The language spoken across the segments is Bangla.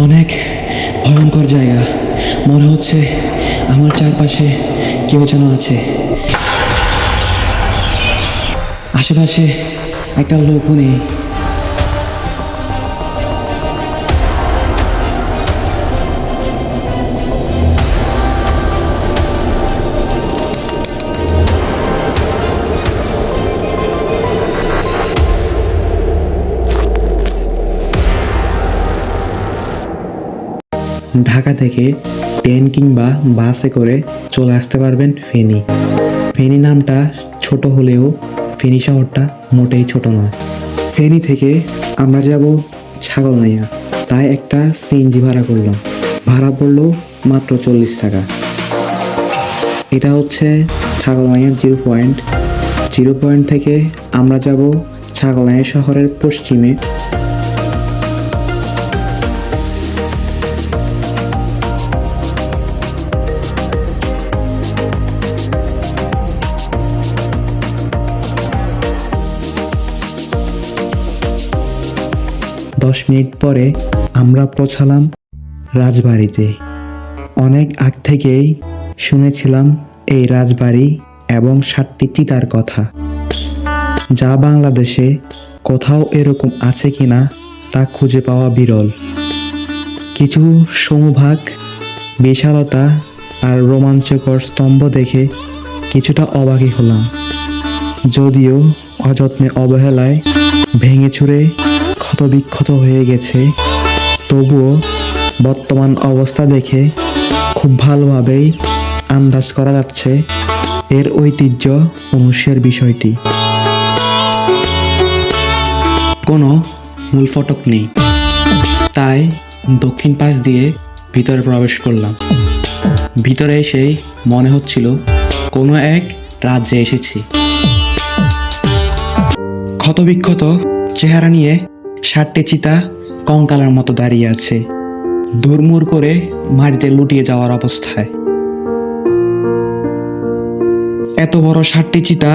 অনেক ভয়ঙ্কর জায়গা, মনে হচ্ছে আমার চারপাশে কেউ যেন আছে। আশেপাশে একটা লোকও নেই। ঢাকা থেকে ট্রেন কিংবা বাসে করে চলে আসতে পারবেন ফেনী। ফেনী নামটা ছোট হলেও ফেনী শহরটা মোটেই ছোট নয়। ফেনী থেকে আমরা যাব ছাগলনাইয়া, তাই একটা সিএনজি ভাড়া করলাম। ভাড়া পড়লো মাত্র 40 টাকা। এটা হচ্ছে ছাগলনাইয়ার জিরো পয়েন্ট থেকে আমরা যাব ছাগলনাইয়া শহরের পশ্চিমে। 10 মিনিট পরে আমরা পৌঁছালাম রাজবাড়িতে। অনেক আগ থেকেই শুনেছিলাম এই রাজবাড়ি এবং 7টি চিতার কথা, যা বাংলাদেশে কোথাও এরকম আছে কিনা তা খুঁজে পাওয়া বিরল। কিছু সমভাগ, বিশালতা আর রোমাঞ্চকর স্তম্ভ দেখে কিছুটা অবাকই হলাম। যদিও অযত্নে অবহেলায় ভেঙে চুরে ক্ষতবিক্ষত হয়ে গেছে, তবুও বর্তমান অবস্থা দেখে খুব ভালোভাবেই আন্দাজ করা যাচ্ছে এর ঐতিহ্য মনুষ্যের বিষয়টি। কোনো মূল ফটক নেই, তাই দক্ষিণ পাশ দিয়ে ভিতরে প্রবেশ করলাম। ভিতরে এসেই মনে হচ্ছিল কোনো এক রাজ্যে এসেছি। ক্ষতবিক্ষত চেহারা নিয়ে 7টি চিতা কঙ্কালের মতো দাঁড়িয়ে আছে, ধুরমুর করে মাটিতে লুটিয়ে যাওয়ার অবস্থায়। এত বড় 7টি চিতা,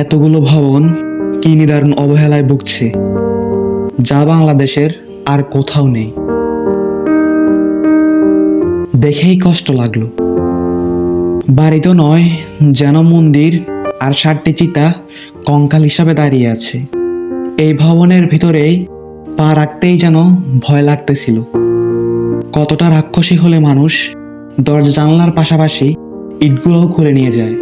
এতগুলো ভবন কি নিদারুণ অবহেলায় ভুগছে, যা বাংলাদেশের আর কোথাও নেই। দেখেই কষ্ট লাগলো। বাড়ি তো নয়, যেন মন্দির, আর 7টি চিতা কঙ্কাল হিসাবে দাঁড়িয়ে আছে। এই ভবনের ভিতরেই পা রাখতেই যেন ভয় লাগতেছিল। কতটা রাক্ষসী হলে মানুষ দরজা জানলার পাশাপাশি ইটগুলোও খুলে নিয়ে যায়।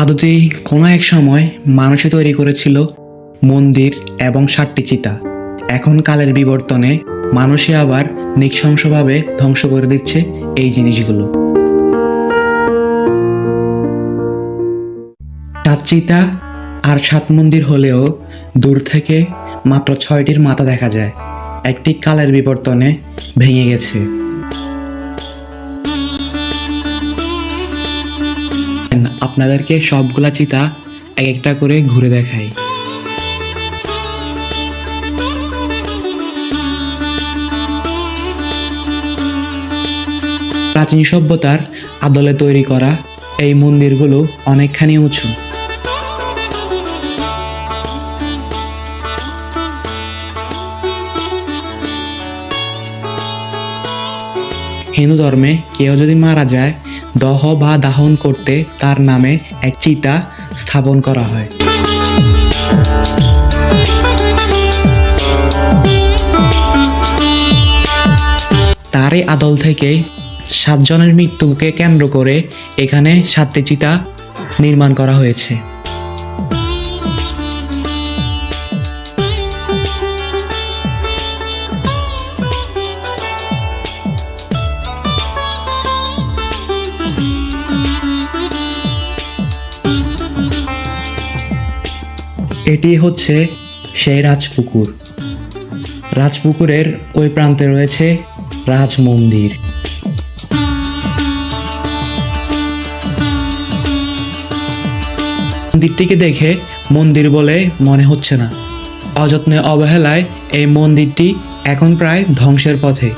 আদতেই কোনো এক সময় মানুষে তৈরি করেছিল মন্দির এবং 7টি চিতা। এখন কালের বিবর্তনে মানুষে আবার নৃশংসভাবে ধ্বংস করে দিচ্ছে এই জিনিসগুলো। 7 চিতা আর 7 মন্দির হলেও দূর থেকে মাত্র 6টির মাথা দেখা যায়। একটি কালের বিবর্তনে ভেঙে গেছে। আপনাদেরকে সবগুলা চিতা এক একটা করে ঘুরে দেখাই। প্রাচীন সভ্যতার আদলে তৈরি করা এই মন্দিরগুলো অনেকখানি উঁচু। হিন্দু ধর্মে কেউ যদি মারা যায়, দহ বা দাহন করতে তার নামে এক চিতা স্থাপন করা হয়। তারই আদল থেকে 7 জনের মৃত্যুকে কেন্দ্র করে এখানে 7টি চিতা নির্মাণ করা হয়েছে। এটি হচ্ছে সেই রাজপুকুর। রাজপুকুরের ওই প্রান্তে রয়েছে রাজ মন্দির। মন্দিরটিকে দেখে মন্দির বলে মনে হচ্ছে না। অযত্নে অবহেলায় এই মন্দিরটি এখন প্রায় ধ্বংসের পথে।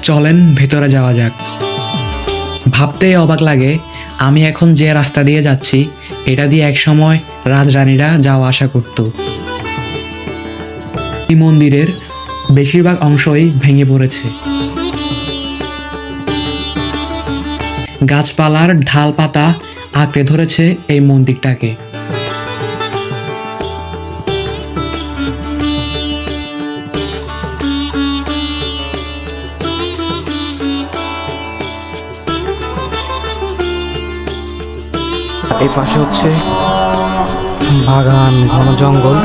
চলেন ভেতরে যাওয়া যাক। ভাবতেই অবাক লাগে, আমি এখন যে রাস্তা দিয়ে যাচ্ছি এটা দিয়ে একসময় রাজরানীরা যাওয়া আসা করত। এই মন্দিরের বেশিরভাগ অংশই ভেঙে পড়েছে। গাছপালার ঢাল পাতা আঁকড়ে ধরেছে এই মন্দিরটাকে। এই পাশে হচ্ছে বাগান, ঘন জঙ্গল।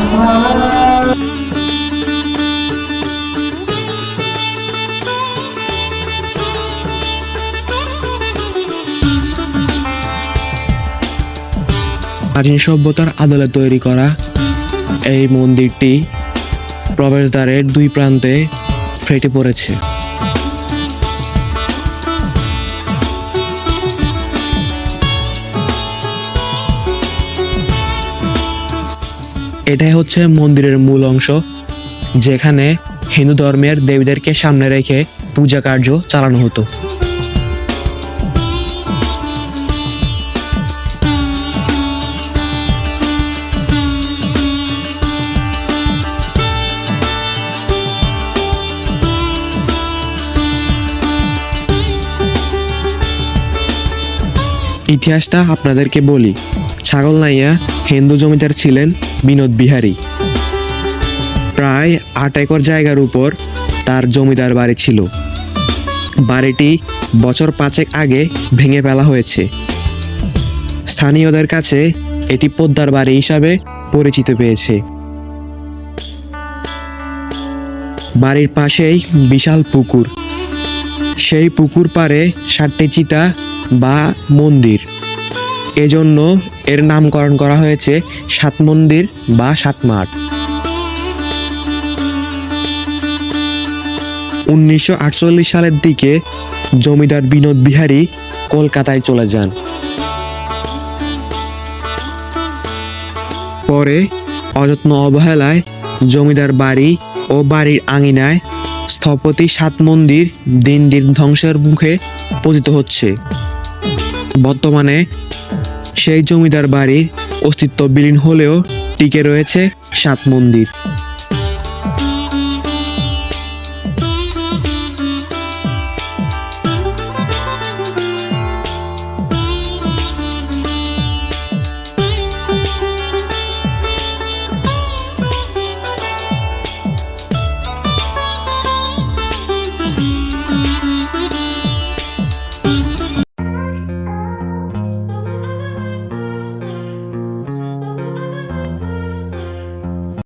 প্রাচীন সভ্যতার আদলে তৈরি করা এই মন্দিরটি প্রবেশদ্বারের দুই প্রান্তে ফেটে পড়েছে। এটাই হচ্ছে মন্দিরের মূল অংশ, যেখানে হিন্দু ধর্মের দেবীদেরকে সামনে রেখে পূজা কার্য চালানো হতো। ইতিহাসটা আপনাদেরকে বলি। ছাগলনাইয়া হিন্দু জমিদার ছিলেন বিনোদ বিহারী। প্রায় 8 একর জায়গার উপর তার জমিদার বাড়ি ছিল। বাড়িটি বছর 5 আগে ভেঙে ফেলা হয়েছে। স্থানীয়দের কাছে এটি পোদ্দার বাড়ি হিসাবে পরিচিত পেয়েছে। বাড়ির পাশেই বিশাল পুকুর। সেই পুকুর পাড়ে 7টি চিতা বা মন্দির। এজন্য এর নামকরণ করা হয়েছে 7 মন্দির বা 7 মাঠ। 1948 সালের দিকে জমিদার বিনোদ বিহারী কলকাতায় চলে যান। পরে অযত্ন অবহেলায় জমিদার বাড়ি ও বাড়ির আঙিনায় স্থপতি 7 মন্দির দিন দিন ধ্বংসের মুখে পতিত হচ্ছে। বর্তমানে সেই জমিদার বাড়ির অস্তিত্ব বিলীন হলেও টিকে রয়েছে 7 মন্দির।